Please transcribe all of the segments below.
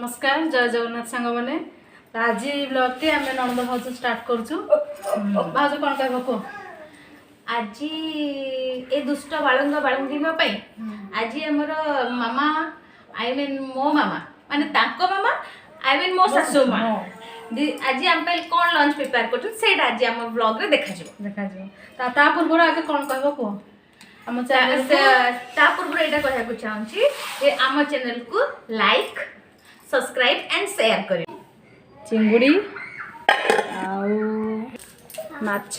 नमस्कार जय जगन्नाथ सांग मैंने आज ब्लॉग टी आम नंद भाज स्टार्ट करुचु भाज कौन कह कह आज ए दुष्ट बालंग बालंगी आज आमर मामा आई मीन मो मामा माने ताको मामा आई मीन मो सासू माँ आज आम कौन लंच प्रिपेयर कर आज आम ब्लॉग रे देखा पूर्व आगे कौन कह कह आम पूर्व यहाँ कहूँ चाहूँगी आम चैनल को लाइक सब्सक्राइब एंड शेयर करें। चिंगुड़ी माछ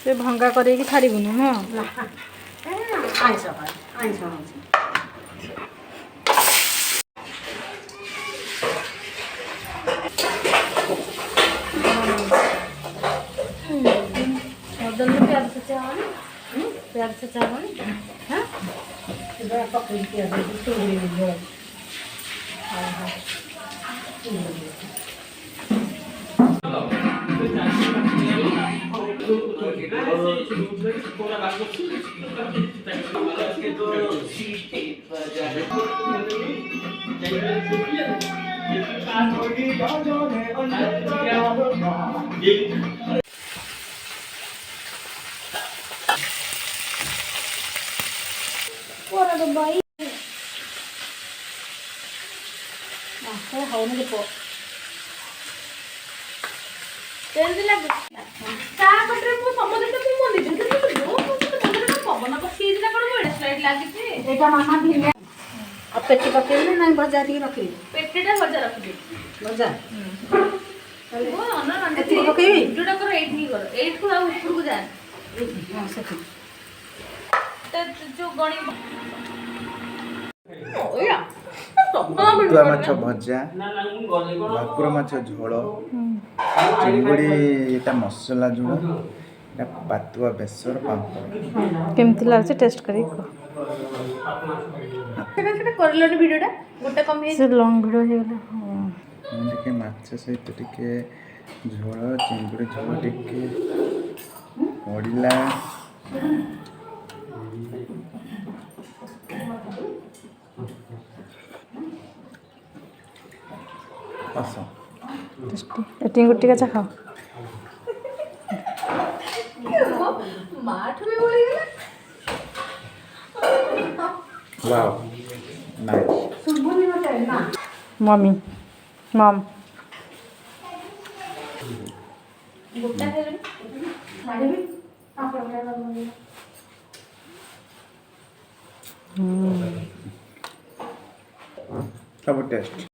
से भंगा कर छाड़बुनि हाँ प्याज से चावल प्याज से चावल हाँ पेटी पकड़ ना भजा टी रखी पेटीटा भजा रखी भजा जोटा कर एट को ऊपर को जा जो गणी भाकुरा माछ भजा भाकुरा माछ झोल चिंगुड़ी एटा मसला झोल एटा पातुआ बेसर पापड़ केमती लागছে टेस्ट करी सेटा करलोनी वीडियोटा गोटे कम से लॉन्ग वीडियो हे गेला हां टिके माछ सहित टिके झोल चिंगुड़ी झोल टिके पड़िला टेस्टी टिंगुटी का चाखा माठ में बोली वाओ नाइस मम्मी मम गोटा खेल सब टेस्ट